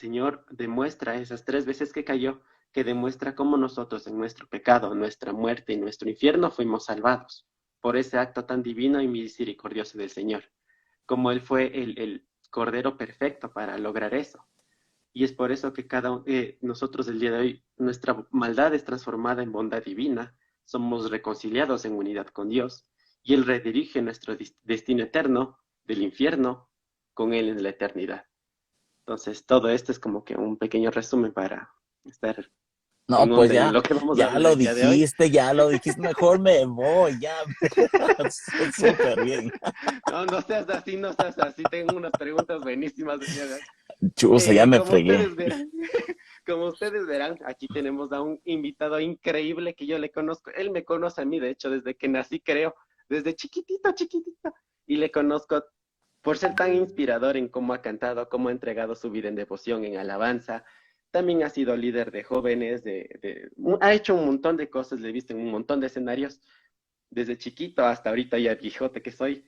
Señor demuestra esas 3 veces que cayó, que demuestra cómo nosotros en nuestro pecado, nuestra muerte y nuestro infierno fuimos salvados por ese acto tan divino y misericordioso del Señor, como Él fue el Cordero perfecto para lograr eso. Y es por eso que nosotros el día de hoy, nuestra maldad es transformada en bondad divina, somos reconciliados en unidad con Dios, y Él redirige nuestro destino eterno del infierno con Él en la eternidad. Entonces, todo esto es como que un pequeño resumen para estar No, en pues onda en ya, lo que vamos a hablar el día de hoy. ya lo dijiste, mejor me voy, ya. Súper bien. No, no seas así, no seas así. Tengo unas preguntas buenísimas, señora. Chusa, ya me Como fregué. ustedes verán, como ustedes verán, aquí tenemos a un invitado increíble que yo le conozco. Él me conoce a mí, de hecho, desde que nací, creo, desde chiquitito, chiquitito. Y le conozco por ser tan inspirador en cómo ha cantado, cómo ha entregado su vida en devoción, en alabanza. También ha sido líder de jóvenes, ha hecho un montón de cosas, le he visto en un montón de escenarios, desde chiquito hasta ahorita ya viejote que soy.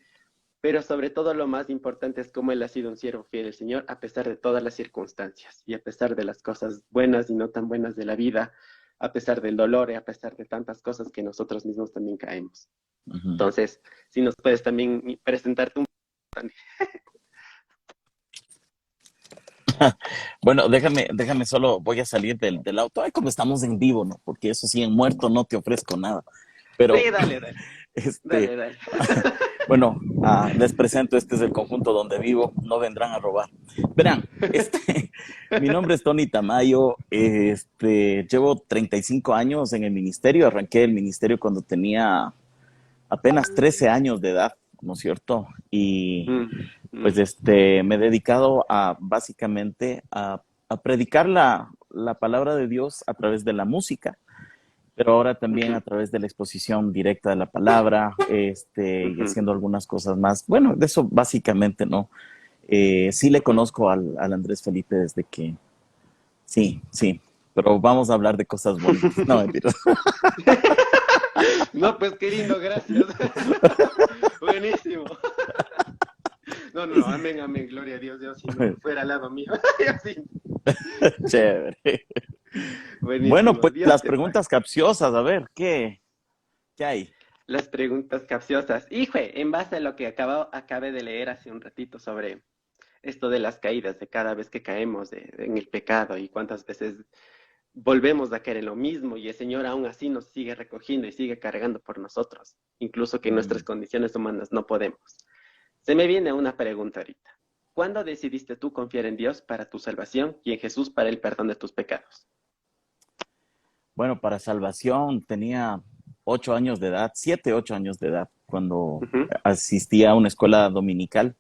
Pero sobre todo lo más importante es cómo él ha sido un siervo fiel del Señor a pesar de todas las circunstancias y a pesar de las cosas buenas y no tan buenas de la vida, a pesar del dolor y a pesar de tantas cosas que nosotros mismos también caemos. Ujú. Entonces, si nos puedes también presentarte un poco. Bueno, déjame solo, voy a salir del auto. Ay, como estamos en vivo, ¿no? Porque eso sí, en muerto no te ofrezco nada. Pero, Sí, dale, dale, este, dale, dale. bueno, les presento, este es el conjunto donde vivo, no vendrán a robar. Verán, mi nombre es Tony Tamayo, llevo 35 años en el ministerio, arranqué el ministerio cuando tenía apenas 13 años de edad, ¿no es cierto? Y Mm, pues mm, me he dedicado a básicamente a predicar la palabra de Dios a través de la música, pero ahora también a ujú, través de la exposición directa de la palabra, y ujú, haciendo algunas cosas más. Bueno, de eso básicamente no. Sí le ujú. conozco al Andrés Felipe desde que, sí, sí, pero vamos a hablar de cosas bonitas. No, mentira. No, pues qué lindo, gracias. Buenísimo. No, no, no, amén, amén, gloria a Dios, Dios, si no fuera al lado mío. Yo sí. Chévere. Bueno, Buenísimo, pues Dios las te pague. preguntas capciosas, a ver, ¿qué hay? Las preguntas capciosas. Hijo, en base a lo que acabé de leer hace un ratito sobre esto de las caídas, de cada vez que caemos en el pecado y cuántas veces volvemos a caer en lo mismo y el Señor aún así nos sigue recogiendo y sigue cargando por nosotros, incluso que en nuestras Mm. condiciones humanas no podemos. Se me viene una pregunta ahorita. ¿Cuándo decidiste tú confiar en Dios para tu salvación y en Jesús para el perdón de tus pecados? Bueno, para salvación tenía 8 años de edad, 7, 8 años de edad, cuando Ujú, asistía a una escuela dominical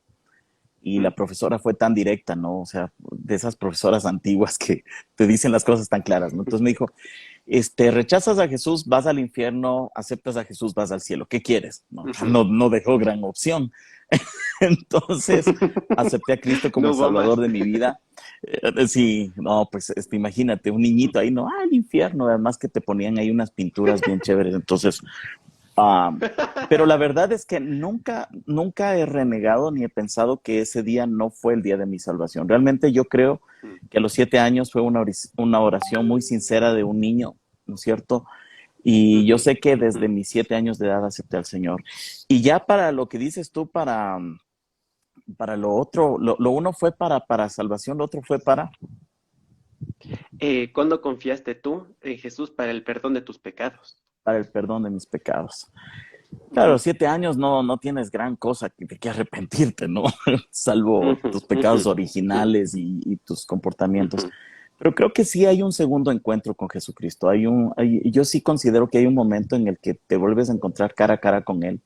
y la ujú, profesora fue tan directa, ¿no? O sea, de esas profesoras antiguas que te dicen las cosas tan claras, ¿no? Entonces me dijo, rechazas a Jesús, vas al infierno, aceptas a Jesús, vas al cielo. ¿Qué quieres? No, ujú. no, no dejó gran opción. Entonces acepté a Cristo como No el hubo Salvador más. de mi vida. Sí, no, pues imagínate, un niñito ahí, no, el infierno, además que te ponían ahí unas pinturas bien chéveres. Entonces, pero la verdad es que nunca he renegado ni he pensado que ese día no fue el día de mi salvación. Realmente yo creo que a los 7 años fue una oración muy sincera de un niño, ¿no es cierto? Y yo Ujú, sé que ujú. desde mis 7 años de edad acepté al Señor. Y ya para lo que dices tú, para lo otro, lo uno fue para salvación, lo otro fue ¿Cuándo confiaste tú en Jesús para el perdón de tus pecados? para el perdón de mis pecados. Claro, Ujú, 7 años no tienes gran cosa de que arrepentirte, ¿no? Salvo ujú, tus ujú, pecados originales y tus comportamientos. ujú. Pero creo que sí hay un segundo encuentro con Jesucristo. Yo sí considero que hay un momento en el que te vuelves a encontrar cara a cara con Él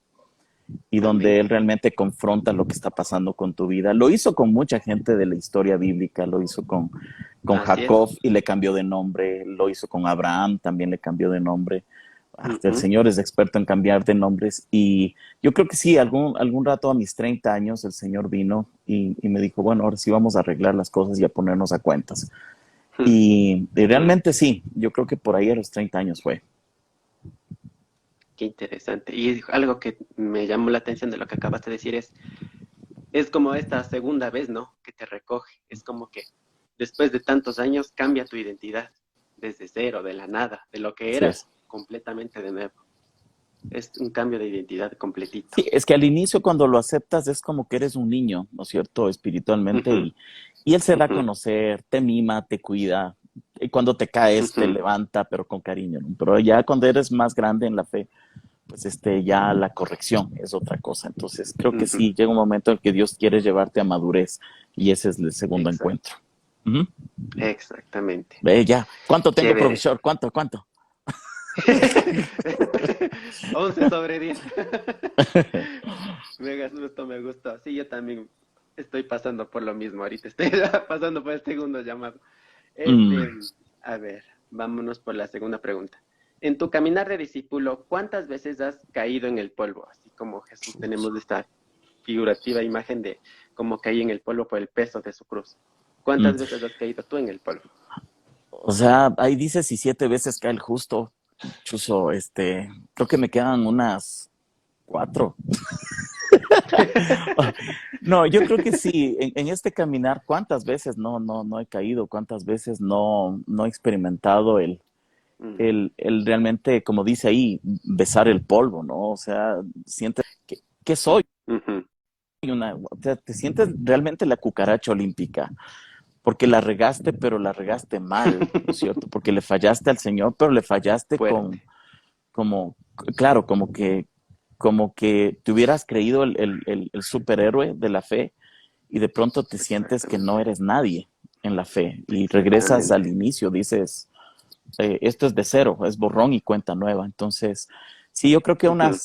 y donde Amén. Él realmente confronta lo que está pasando con tu vida. Lo hizo con mucha gente de la historia bíblica, lo hizo con Así es. Jacob y le cambió de nombre, lo hizo con Abraham, también le cambió de nombre. El Ujú. Señor es experto en cambiar de nombres y yo creo que sí, algún rato a mis 30 años el Señor vino y me dijo, bueno, ahora sí vamos a arreglar las cosas y a ponernos a cuentas. Y Ujú. realmente sí, yo creo que por ahí a los 30 años fue. Qué interesante. Y algo que me llamó la atención de lo que acabaste de decir es como esta segunda vez, ¿no? Que te recoge. Es como que después de tantos años cambia tu identidad desde cero, de la nada, de lo que Así es. eras, completamente de nuevo. Es un cambio de identidad completito. Sí, es que al inicio cuando lo aceptas es como que eres un niño, ¿no es cierto? Espiritualmente Ujú, y él se da a ujú, conocer, te mima, te cuida, y cuando te caes te ujú, levanta, pero con cariño, ¿no? Pero ya cuando eres más grande en la fe, pues ya la corrección es otra cosa. Entonces creo que ujú. sí, llega un momento en que Dios quiere llevarte a madurez y ese es el segundo Exacto, encuentro. Ujú. exactamente. Ve ya, ¿cuánto tengo, Chévere. profesor? ¿Cuánto, cuánto? 11/10. Me gustó, me gustó. Sí, yo también estoy pasando por lo mismo ahorita. Estoy pasando por el segundo llamado. Mm, Este, a ver, vámonos por la segunda pregunta. En tu caminar de discípulo, ¿cuántas veces has caído en el polvo? Así como Jesús tenemos esta figurativa imagen de cómo caí en el polvo por el peso de su cruz. mm. ¿Cuántas veces has caído tú en el polvo? O sea, ahí dice si 7 veces cae el justo. Chuzo, creo que me quedan unas 4. No, yo creo que sí, en este caminar, ¿cuántas veces no he caído? ¿Cuántas veces no he experimentado Mm, el realmente, como dice ahí, besar el polvo, ¿no? O sea, sientes que soy ujú. o sea, te sientes realmente la cucaracha olímpica, porque la regaste, pero la regaste mal, ¿no es cierto? Porque le fallaste al Señor, pero le fallaste Fuerte. como, claro, como que te hubieras creído el superhéroe de la fe y de pronto te sientes que no Exactamente. eres nadie en la fe y regresas al Exactamente. inicio, dices, esto es de cero, es borrón y cuenta nueva. Entonces, sí, yo creo que Ujú.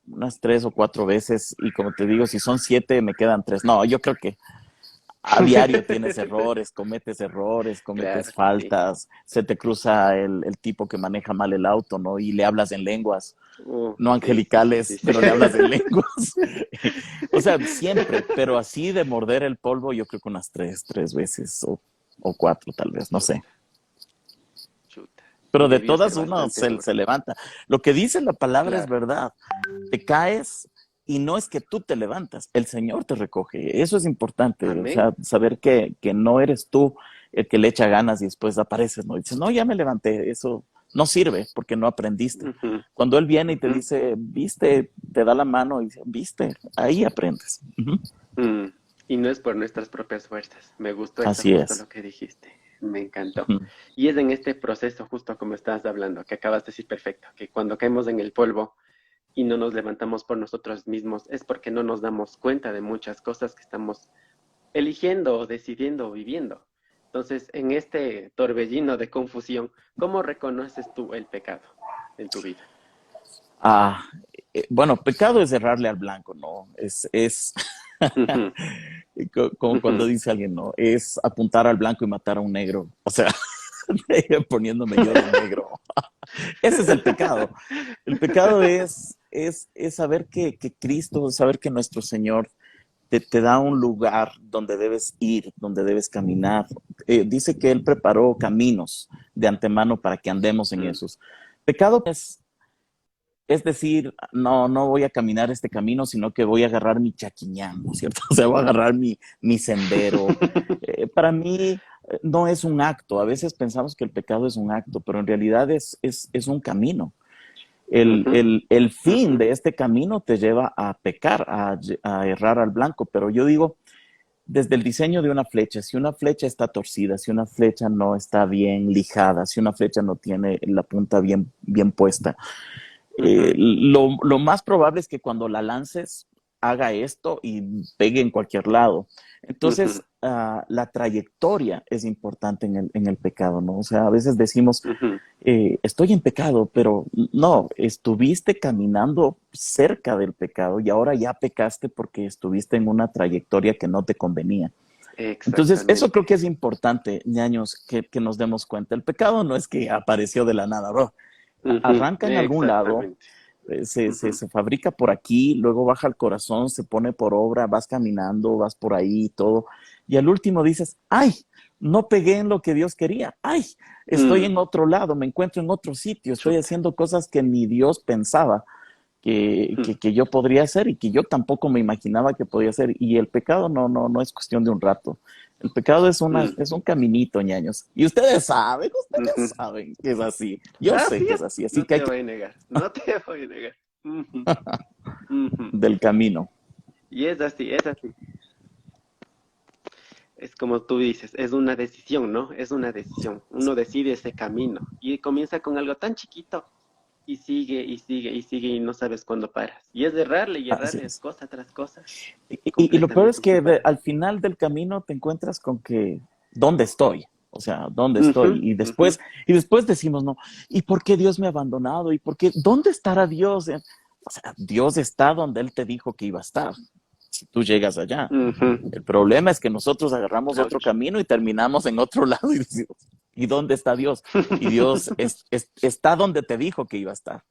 unas 3 o 4 veces y como te digo, si son 7, me quedan 3. No, yo creo que a diario tienes errores, cometes Claro que sí. faltas, se te cruza el tipo que maneja mal el auto, ¿no? Y le hablas en lenguas no Sí, sí, sí, sí, angelicales, sí. pero le hablas en lenguas. O sea, siempre, pero así de morder el polvo, yo creo que unas 3 veces o 4 tal vez, no sé. Chuta, chuta. Pero Sí, de debió ser todas uno bastante se duro. levanta. Lo que dice la palabra es Claro. verdad. Te caes y no es que tú te levantas, el Señor te recoge. Eso es importante, o Amén. sea, saber que no eres tú el que le echa ganas y después apareces, ¿no? Y dices, no, ya me levanté, eso no sirve porque no aprendiste. Ujú, Cuando Él viene y te ujú. dice, viste, te da la mano y dice, viste, ahí aprendes. Ujú. Mm, Y no es por nuestras propias fuerzas. Me gustó eso Así justo es. lo que dijiste. Me encantó. Ujú. Y es en este proceso, justo como estabas hablando, que acabas de decir perfecto, que cuando caemos en el polvo y no nos levantamos por nosotros mismos, es porque no nos damos cuenta de muchas cosas que estamos eligiendo, decidiendo, viviendo. Entonces, en este torbellino de confusión, ¿cómo reconoces tú el pecado en tu vida? Ah, bueno, pecado es errarle al blanco, ¿no? Es Ujú, como ujú. cuando dice alguien, ¿no? Es apuntar al blanco y matar a un negro. O sea, poniéndome yo de negro. Ese es el pecado. El pecado es saber que Cristo, saber que nuestro Señor te da un lugar donde debes ir, donde debes caminar. Dice que Él preparó caminos de antemano para que andemos en Mm, esos. Pecado es decir, no voy a caminar este camino, sino que voy a agarrar mi chaquiñán, ¿no es cierto? O sea, voy a agarrar mi sendero. Para mí no es un acto. A veces pensamos que el pecado es un acto, pero en realidad es un camino. El, ujú, el, el fin ujú, de este camino te lleva a pecar, a errar al blanco, pero yo digo, desde el diseño de una flecha, si una flecha está torcida, si una flecha no está bien lijada, si una flecha no tiene la punta bien puesta, ujú, lo más probable es que cuando la lances haga esto y pegue en cualquier lado. Entonces, ujú, la trayectoria es importante en el pecado, ¿no? O sea, a veces decimos, ujú. estoy en pecado, pero no, estuviste caminando cerca del pecado y ahora ya pecaste porque estuviste en una trayectoria que no te convenía. Entonces, eso Exactamente. creo que es importante, ñaños, que nos demos cuenta. El pecado no es que apareció de la nada, bro. Ujú, Arranca en algún lado, exactamente. Ujú, se fabrica por aquí, luego baja al corazón, se pone por obra, vas caminando, vas por ahí y todo. Y al último dices, ay, no pegué en lo que Dios quería, ay, estoy mm, en otro lado, me encuentro en otro sitio, estoy chuta. haciendo cosas que ni Dios pensaba que, Mm, que, que yo podría hacer y que yo tampoco me imaginaba que podía hacer. Y el pecado no es cuestión de un rato, El pecado Mm, es un caminito, ñaños. Y ustedes ujú. saben que es así. Yo sé Así que es es, así, así no que hay te que voy a negar, no te voy a negar. Ujú, ujú. del camino. Y es así, es así. Es como tú dices, es una decisión, ¿no? Es una decisión. Uno decide ese camino y comienza con algo tan chiquito y sigue y sigue y sigue y no sabes cuándo paras. Y Así errarle es es. cosa tras cosa, Y lo peor es completamente que equivocado. al final del camino te encuentras con que, ¿dónde estoy? O sea, ¿dónde Ujú, estoy? ujú, Y después decimos, no, ¿y por qué Dios me ha abandonado? ¿Y por qué? ¿Dónde estará Dios? O sea, Dios está donde Él te dijo que iba a estar, si tú llegas allá. ujú. El problema es que nosotros agarramos otro Ouch. camino y terminamos en otro lado y decimos, ¿y dónde está Dios? Y Dios está donde te dijo que iba a estar.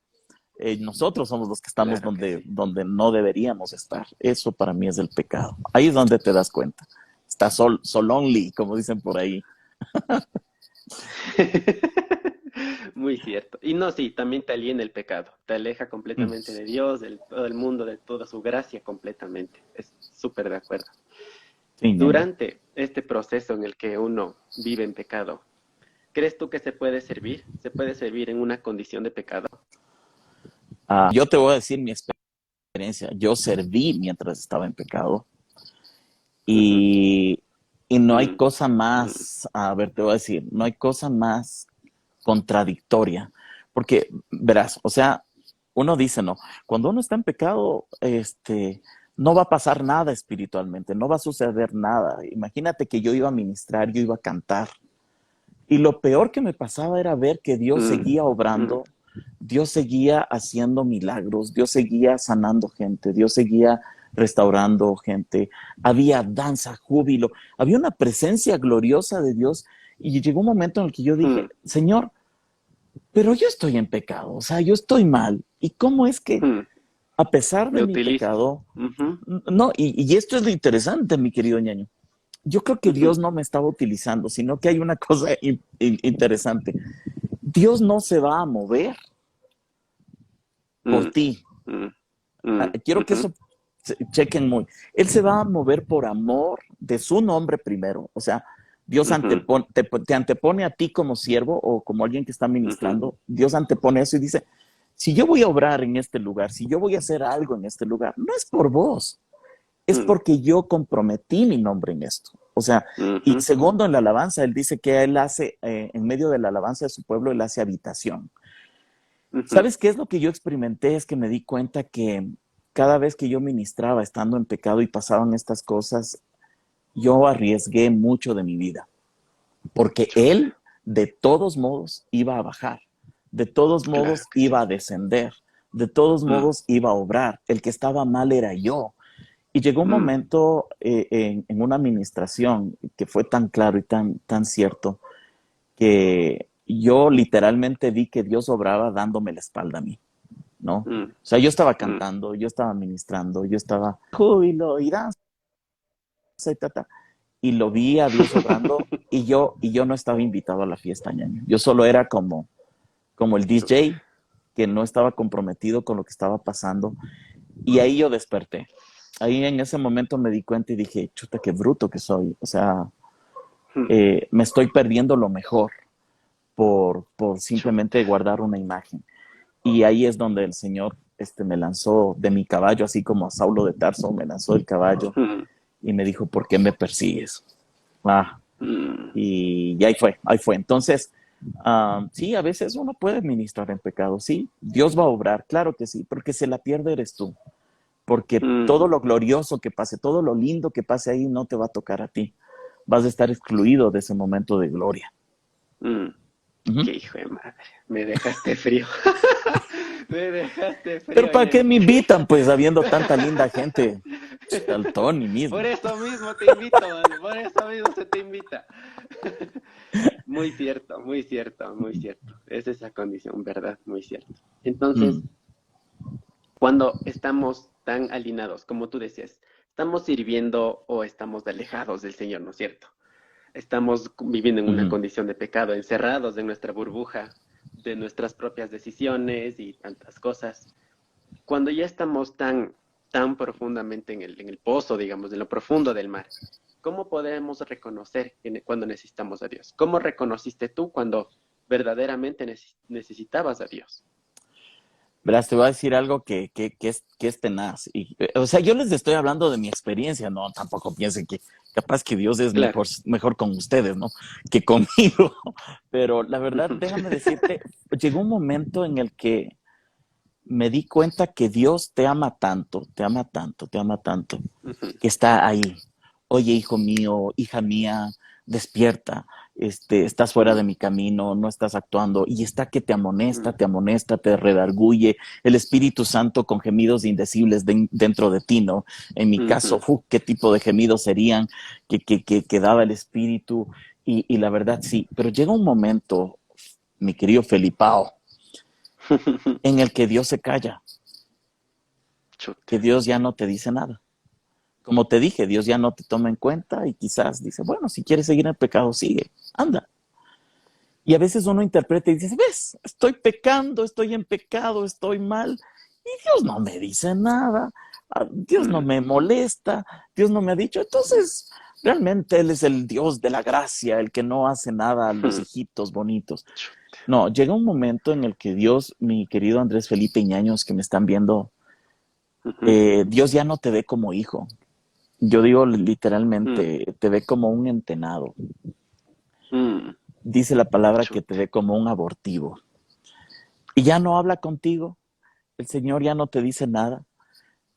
Nosotros somos los que estamos Claro que sí. donde no deberíamos estar. Eso para mí es el pecado. Ahí es donde te das cuenta. Está sol only, como dicen por ahí. Muy cierto. Y no, sí, también te aliena el pecado, te aleja Mm, completamente de Dios, de todo el mundo, de toda su gracia completamente. Es súper de acuerdo. sí, ñaño. Durante este proceso en el que uno vive en pecado, ¿crees tú que se puede servir? ¿Se puede servir en una condición de pecado? Yo te voy a decir mi experiencia. Yo serví mientras estaba en pecado Ujú, y, y no hay mm, cosa mm, más, a ver, te voy a decir, no hay cosa más contradictoria. Porque, verás, o sea, uno dice, no, cuando uno está en pecado, no va a pasar nada espiritualmente, no va a suceder nada. Imagínate que yo iba a ministrar, yo iba a cantar. Y lo peor que me pasaba era ver que Dios mm, seguía mm, obrando, Dios seguía haciendo milagros, Dios seguía sanando gente, Dios seguía restaurando gente. Había danza, júbilo, había una presencia gloriosa de Dios. Y llegó un momento en el que yo dije, mm, Señor, pero yo estoy en pecado, o sea, yo estoy mal. ¿Y cómo es que mm. a pesar de Me mi utilizas. pecado, Ujú, no, y esto es lo interesante, mi querido ñaño, yo creo que ujú, Dios no me estaba utilizando, sino que hay una cosa interesante. Dios no se va a mover por mm, ti. mm, mm, Quiero que ujú, eso chequen muy. Él se va a mover por amor de su nombre primero. O sea, Dios ujú, te antepone a ti como siervo o como alguien que está ujú, ministrando. Dios antepone eso y dice, si yo voy a obrar en este lugar, si yo voy a hacer algo en este lugar, no es por vos, es mm, porque yo comprometí mi nombre en esto. O sea, y ujú, segundo, en la alabanza, él dice que él hace, en medio de la alabanza de su pueblo, él hace habitación. ujú, ¿Sabes qué es lo que yo experimenté? Es que me di cuenta que cada vez que yo ministraba estando en pecado y pasaban estas cosas, yo arriesgué mucho de mi vida, porque chuta. él de todos modos iba a bajar, de todos Claro modos que iba sí. a descender, de todos Mm, modos iba a obrar. El que estaba mal era yo. Y llegó un mm, momento en una administración que fue tan claro y tan cierto que yo literalmente vi que Dios obraba dándome la espalda a mí, ¿no? O mm, sea, yo estaba mm, cantando, yo estaba ministrando, yo estaba júbilo y danza y tata, y lo vi a Dios obrando y yo no estaba invitado a la fiesta, ñaño. Yo solo era como el chuta. DJ que no estaba comprometido con lo que estaba pasando y ahí yo desperté. Ahí en ese momento me di cuenta y dije, chuta, qué bruto que soy. O sea, Mm, me estoy perdiendo lo mejor por simplemente chuta. guardar una imagen. Y ahí es donde el Señor me lanzó de mi caballo, así como a Saulo de Tarso me lanzó del caballo Mm, y me dijo, ¿por qué me persigues? Ah, mm, y ahí fue, ahí fue. Entonces, sí, a veces uno puede ministrar en pecado, sí, Dios va a obrar, claro que sí, porque se la pierde eres tú, porque mm, todo lo glorioso que pase, todo lo lindo que pase ahí no te va a tocar a ti, vas a estar excluido de ese momento de gloria. mm. Uh -huh. Qué hijo de madre. Me dejaste frío. Me dejaste Pero frío, ¿para qué ñaño. me invitan, pues, habiendo tanta linda gente? Al Tony Por mismo. eso mismo te invito, mano. Por eso mismo se te invita. Muy cierto, muy cierto, muy cierto. Es esa condición, ¿verdad? Muy cierto. Mm, Entonces, cuando estamos tan alineados, como tú decías, estamos sirviendo o estamos alejados del Señor, ¿no es cierto? Estamos viviendo en una mm, condición de pecado, encerrados en nuestra burbuja, de nuestras propias decisiones y tantas cosas. Cuando ya estamos tan profundamente en el pozo, digamos, en lo profundo del mar, ¿cómo podemos reconocer cuando necesitamos a Dios? ¿Cómo reconociste tú cuando verdaderamente necesitabas a Dios? Verás, te voy a decir algo que es tenaz. O sea, yo les estoy hablando de mi experiencia, no, tampoco piensen que capaz que Dios es Claro. mejor con ustedes, ¿no? Que conmigo. Pero la verdad, déjame decirte, llegó un momento en el que me di cuenta que Dios te ama tanto, te ama tanto, te ama tanto, que está ahí. Oye, hijo mío, hija mía, despierta. Estás fuera de mi camino, no estás actuando, y está que te amonesta, te redarguye, el Espíritu Santo con gemidos indecibles dentro de ti, ¿no? En mi caso, qué tipo de gemidos serían que daba el Espíritu, y la verdad sí, pero llega un momento, mi querido Felipao, en el que Dios se calla, que Dios ya no te dice nada. Como te dije, Dios ya no te toma en cuenta y quizás dice, bueno, si quieres seguir en el pecado, sigue, anda. Y a veces uno interpreta y dice, ves, estoy pecando, estoy en pecado, estoy mal, y Dios no me dice nada, Dios no me molesta, Dios no me ha dicho. Entonces, realmente Él es el Dios de la gracia, el que no hace nada a los hijitos bonitos. No, llega un momento en el que Dios, mi querido Andrés Felipe Iñaños, que me están viendo, Dios ya no te ve como hijo. Yo digo literalmente, te ve como un entenado. Dice la palabra que te ve como un abortivo. Y ya no habla contigo. El Señor ya no te dice nada.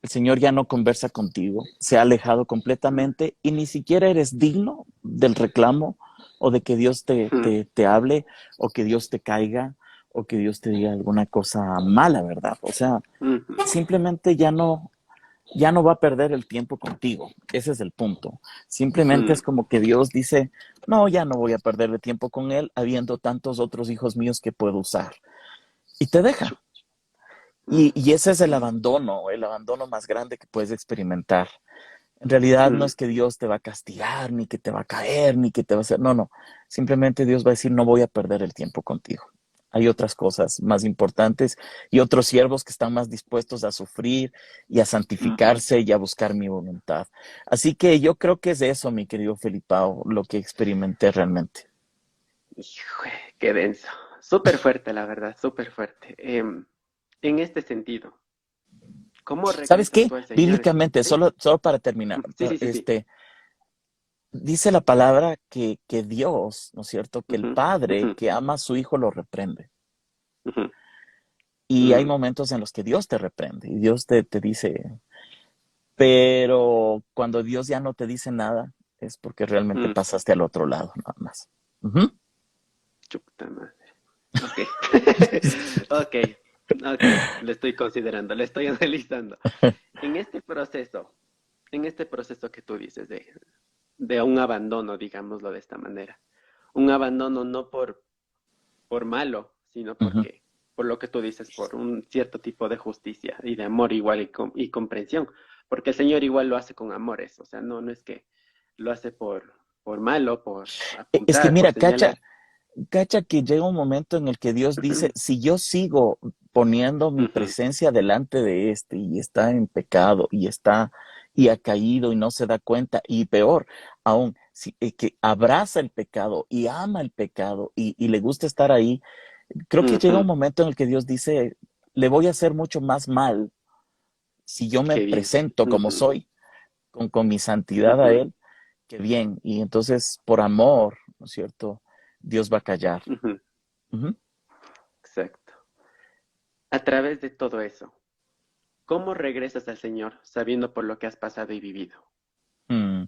El Señor ya no conversa contigo. Se ha alejado completamente y ni siquiera eres digno del reclamo o de que Dios te hable o que Dios te caiga o que Dios te diga alguna cosa mala, ¿verdad? O sea, simplemente ya no va a perder el tiempo contigo. Ese es el punto. Simplemente es como que Dios dice, no, ya no voy a perder el tiempo con él, habiendo tantos otros hijos míos que puedo usar. Y te deja. Y ese es el abandono más grande que puedes experimentar. En realidad no es que Dios te va a castigar, ni que te va a caer, ni que te va a hacer, no. Simplemente Dios va a decir, no voy a perder el tiempo contigo. Hay otras cosas más importantes y otros siervos que están más dispuestos a sufrir y a santificarse y a buscar mi voluntad. Así que yo creo que es eso, mi querido Felipao, lo que experimenté realmente. Hijo, qué denso. Súper fuerte, la verdad, súper fuerte. En este sentido, ¿cómo ¿Sabes regresas qué? tú al Señor? Bíblicamente, ¿Sí? solo para terminar, Sí. dice la palabra que Dios, ¿no es cierto? Que el Ujú, Padre ujú, que ama a su Hijo lo reprende. ujú, Y hay momentos en los que Dios te reprende y Dios te dice, pero cuando Dios ya no te dice nada, es porque realmente pasaste al otro lado, nada más. Uh-huh. Chuta madre. Ok. Ok. Ok. Lo estoy considerando, lo estoy analizando. En este proceso, en este proceso que tú dices de un abandono, digámoslo de esta manera. Un abandono no por malo, sino Uh-huh. porque, por lo que tú dices, por un cierto tipo de justicia y de amor igual y comprensión. Porque el Señor igual lo hace con amores, o sea, no es que lo hace por malo, por Es que apuntar, por mira, cacha, señalar. cacha que llega un momento en el que Dios dice, si yo sigo poniendo mi Ujú, presencia delante de este y está en pecado y ha caído y no se da cuenta y peor aún, que abraza el pecado y ama el pecado y le gusta estar ahí, creo que llega un ujú, momento en el que Dios dice, le voy a hacer mucho más mal si yo me qué bien. presento como Ujú, soy, con mi santidad a ujú, Él, que bien. Y entonces, por amor, ¿no es cierto? Dios va a callar. ujú, Uh-huh. exacto. A través de todo eso, ¿cómo regresas al Señor sabiendo por lo que has pasado y vivido? Mm.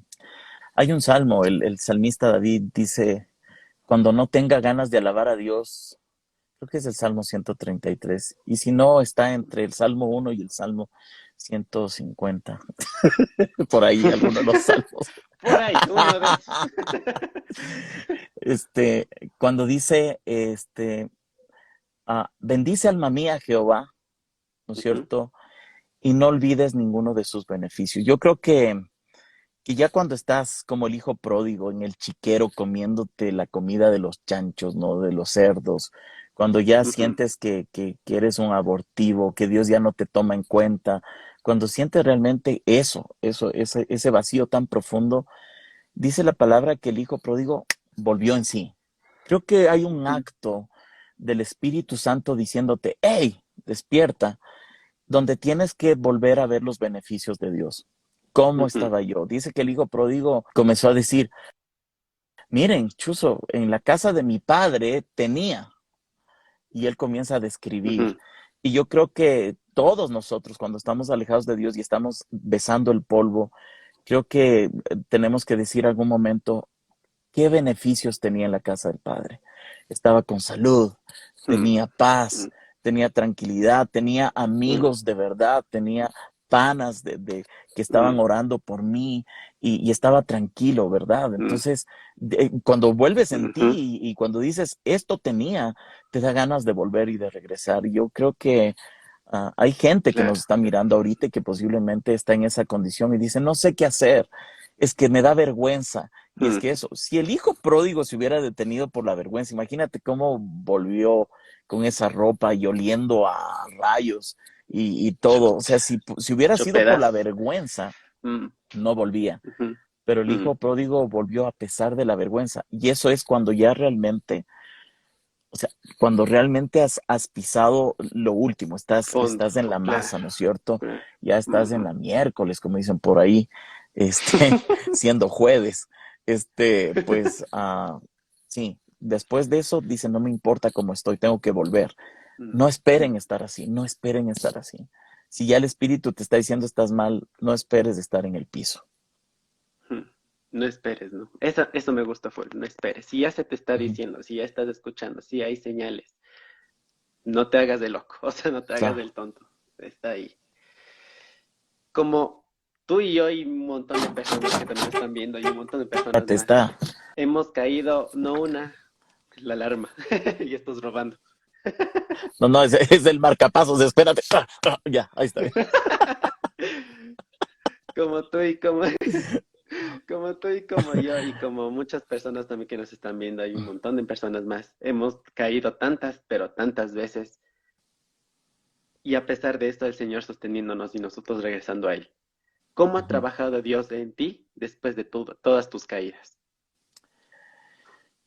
Hay un salmo, el salmista David dice, cuando no tenga ganas de alabar a Dios, creo que es el Salmo 133, y si no, está entre el Salmo 1 y el Salmo 150, por ahí algunos de los salmos. Por ahí, uno de esos. Cuando dice, bendice alma mía Jehová, ¿no es Ujú, cierto? Y no olvides ninguno de sus beneficios. Yo creo que ya cuando estás como el hijo pródigo en el chiquero comiéndote la comida de los chanchos, ¿no? De los cerdos, cuando ya ujú, sientes que eres un abortivo, que Dios ya no te toma en cuenta, cuando sientes realmente ese vacío tan profundo, dice la palabra que el hijo pródigo volvió en sí. Creo que hay un acto del Espíritu Santo diciéndote, hey, despierta, donde tienes que volver a ver los beneficios de Dios. ¿Cómo Ujú, estaba yo? Dice que el hijo pródigo comenzó a decir, miren, Chuzo, en la casa de mi padre tenía, y él comienza a describir. ujú, Y yo creo que todos nosotros, cuando estamos alejados de Dios y estamos besando el polvo, creo que tenemos que decir algún momento, ¿qué beneficios tenía en la casa del Padre? Estaba con salud, ujú, tenía paz, ujú, tenía tranquilidad, tenía ujú, amigos de verdad, tenía panas que estaban ujú, orando por mí y estaba tranquilo, ¿verdad? ujú, Entonces, cuando vuelves en ujú. ti y cuando dices, esto tenía, te da ganas de volver y de regresar. Y yo creo que hay gente que nos Claro. está mirando ahorita y que posiblemente está en esa condición y dice, no sé qué hacer, es que me da vergüenza. Y es Mm, que eso, si el hijo pródigo se hubiera detenido por la vergüenza, imagínate cómo volvió con esa ropa y oliendo a rayos y todo. O chuta, sea, si hubiera hecho sido por la pedazos. vergüenza, Mm, no volvía. ujú, Pero el mm. hijo pródigo volvió a pesar de la vergüenza. Y eso es cuando ya realmente, o sea, cuando realmente has pisado lo último, Fondo, estás en la claro. masa, ¿no es cierto? Claro. Ya estás en Ujú, la miércoles, como dicen por ahí, siendo jueves. Pues, sí, después de eso, dice, no me importa cómo estoy, tengo que volver. mm, No esperen estar así, no esperen estar así. Si ya el espíritu te está diciendo estás mal, no esperes estar en el piso. mm. No esperes, ¿no? Eso me gusta full, no esperes. Si ya se te está Ujú. diciendo, si ya estás escuchando, si hay señales, no te hagas de loco, o sea, no te hagas Claro, del tonto. Está ahí. Como tú y yo y un montón de personas que también están viendo y un montón de personas te más, está. hemos caído, no una, la alarma, y estás robando. No, no, es el marcapasos, espérate. Ya, ahí está bien. Como tú y como, como tú y como yo y como muchas personas también que nos están viendo, hay un montón de personas más. Hemos caído tantas, pero tantas veces. Y a pesar de esto, el Señor sosteniéndonos y nosotros regresando a Él. ¿Cómo ha Ujú. trabajado Dios en ti después de todas tus caídas?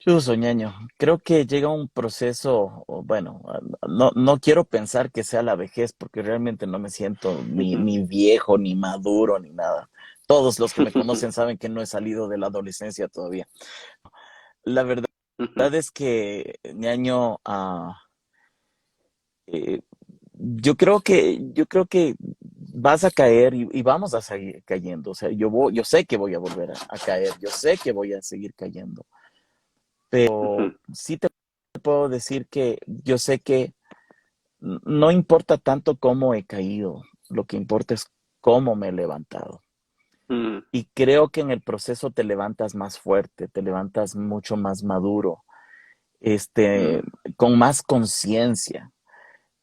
Yo soñaño, creo que llega un proceso, o bueno, no quiero pensar que sea la vejez, porque realmente no me siento ni viejo, ni maduro, ni nada. Todos los que me conocen saben que no he salido de la adolescencia todavía. La verdad es que, ñaño, eh, yo creo que vas a caer y vamos a seguir cayendo. O sea, yo sé que voy a volver a caer, yo sé que voy a seguir cayendo, pero sí te puedo decir que yo sé que no importa tanto cómo he caído, lo que importa es cómo me he levantado. Y creo que en el proceso te levantas más fuerte, te levantas mucho más maduro, este, con más conciencia.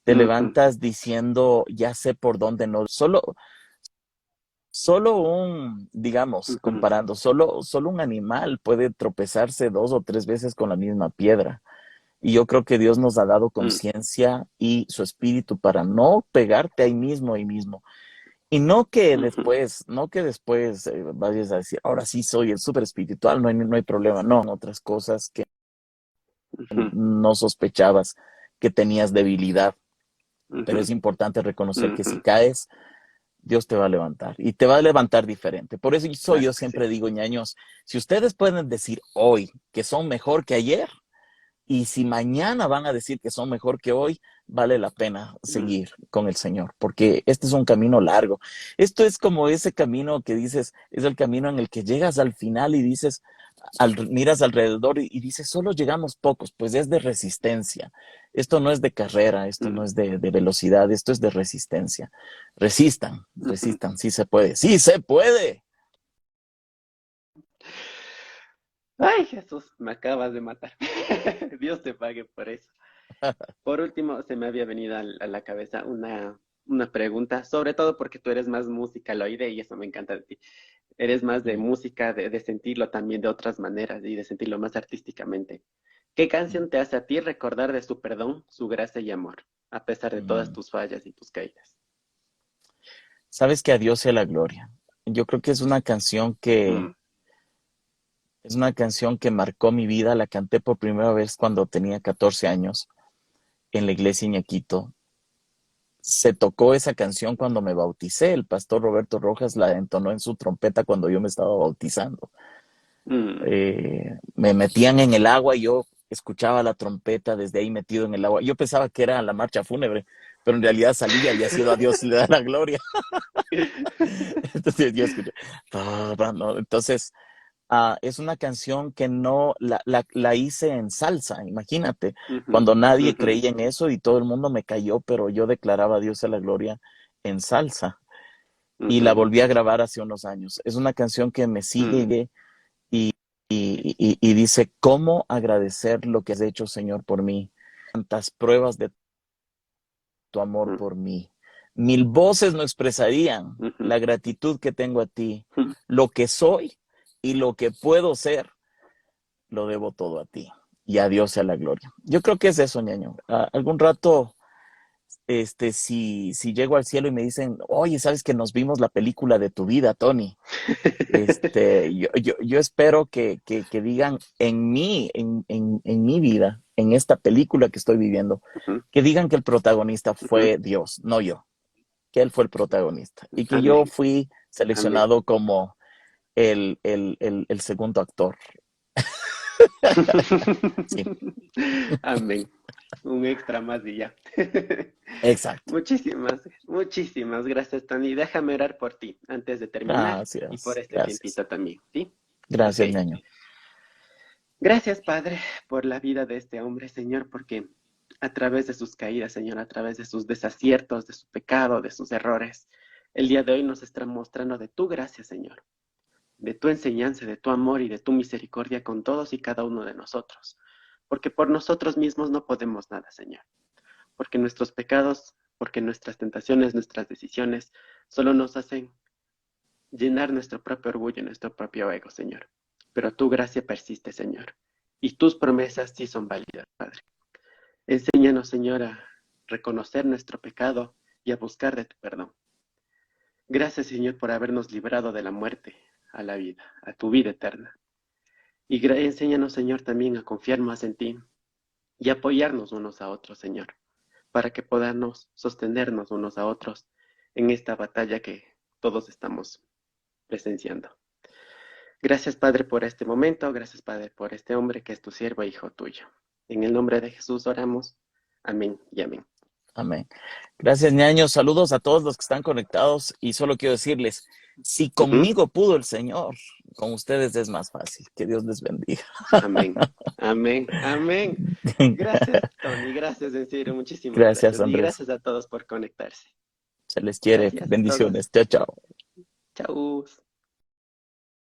Te levantas diciendo, ya sé por dónde no. Solo digamos, comparando, solo un animal puede tropezarse 2 o 3 veces con la misma piedra. Y yo creo que Dios nos ha dado conciencia y su espíritu para no pegarte ahí mismo. Y no que después vayas a decir, ahora sí soy el súper espiritual, no hay problema. No, en otras cosas que no sospechabas que tenías debilidad. Pero es importante reconocer que si caes, Dios te va a levantar y te va a levantar diferente. Por eso Claro yo que sí. siempre digo, ñaños, si ustedes pueden decir hoy que son mejor que ayer, y si mañana van a decir que son mejor que hoy, vale la pena Mm, seguir con el Señor, porque este es un camino largo. Esto es como ese camino que dices, es el camino en el que llegas al final y dices, miras alrededor y dices, solo llegamos pocos, pues es de resistencia. Esto no es de carrera, esto no mm, es de velocidad, esto es de resistencia. Resistan, ujú. resistan, sí se puede, sí se puede. Ay, Jesús, me acabas de matar. Dios te pague por eso. Por último, se me había venido a la cabeza una pregunta, sobre todo porque tú eres más musicaloide y eso me encanta de ti. Eres más de música, de sentirlo también de otras maneras y de sentirlo más artísticamente. ¿Qué canción te hace a ti recordar de su perdón, su gracia y amor, a pesar de todas tus fallas y tus caídas? Sabes que a Dios sea la gloria. Yo creo que es una canción Mm, Es una canción que marcó mi vida. La canté por primera vez cuando tenía 14 años en la iglesia Iñaquito. Se tocó esa canción cuando me bauticé. El pastor Roberto Rojas la entonó en su trompeta cuando yo me estaba bautizando. Mm. Me metían en el agua y yo escuchaba la trompeta desde ahí metido en el agua. Yo pensaba que era la marcha fúnebre, pero en realidad salía y había sido a Dios le da la gloria. Entonces yo escuché. ¿No? Entonces, es una canción que no la hice en salsa, imagínate, Ujú, cuando nadie ujú, creía en eso y todo el mundo me cayó, pero yo declaraba a Dios a la gloria en salsa y la ujú, volví a grabar hace unos años. Es una canción que me mm, sigue y dice, ¿cómo agradecer lo que has hecho, Señor, por mí? Tantas pruebas de tu amor mm, por mí. Mil voces no expresarían ujú, la gratitud que tengo a ti. mm. Lo que soy y lo que puedo ser, lo debo todo a ti. Y a Dios sea la gloria. Yo creo que es eso, ñaño. Algún rato, si llego al cielo y me dicen, oye, ¿sabes que nos vimos la película de tu vida, Tony? Yo espero que digan en mí, en mi vida, en esta película que estoy viviendo, Ujú, que digan que el protagonista ujú. fue Dios, no yo, que él fue el protagonista y que yo Amén, fui amén. seleccionado como el segundo actor. Sí, Amén. Un extra más y ya. exacto. Muchísimas gracias, Tony. Déjame orar por ti antes de terminar y por Gracias, este gracias. tiempito también, ¿sí? Ok. Gracias, ñaño. Gracias, Padre, por la vida de este hombre, Señor, porque a través de sus caídas, Señor, a través de sus desaciertos, de su pecado, de sus errores, el día de hoy nos está mostrando de tu gracia, Señor, de tu enseñanza, de tu amor y de tu misericordia con todos y cada uno de nosotros. Porque por nosotros mismos no podemos nada, Señor. Porque nuestros pecados, porque nuestras tentaciones, nuestras decisiones, solo nos hacen llenar nuestro propio orgullo, nuestro propio ego, Señor. Pero tu gracia persiste, Señor. Y tus promesas sí son válidas, Padre. Enséñanos, Señor, a reconocer nuestro pecado y a buscar de tu perdón. Gracias, Señor, por habernos librado de la muerte a la vida, a tu vida eterna. Y enséñanos, Señor, también a confiar más en ti y apoyarnos unos a otros, Señor, para que podamos sostenernos unos a otros en esta batalla que todos estamos presenciando. Gracias, Padre, por este momento. Gracias, Padre, por este hombre que es tu siervo e hijo tuyo. En el nombre de Jesús oramos. Amén y amén. Amén. Gracias, ñaño. Saludos a todos los que están conectados y solo quiero decirles, si Ujú. conmigo pudo el Señor, con ustedes es más fácil. Que Dios les bendiga. Amén. Amén. Amén. Gracias, Tony. Gracias, en serio. Muchísimas Gracias, gracias. Y Andrés. gracias a todos por conectarse. Se les quiere. Gracias a todos. Bendiciones. Chao, chao. Chau.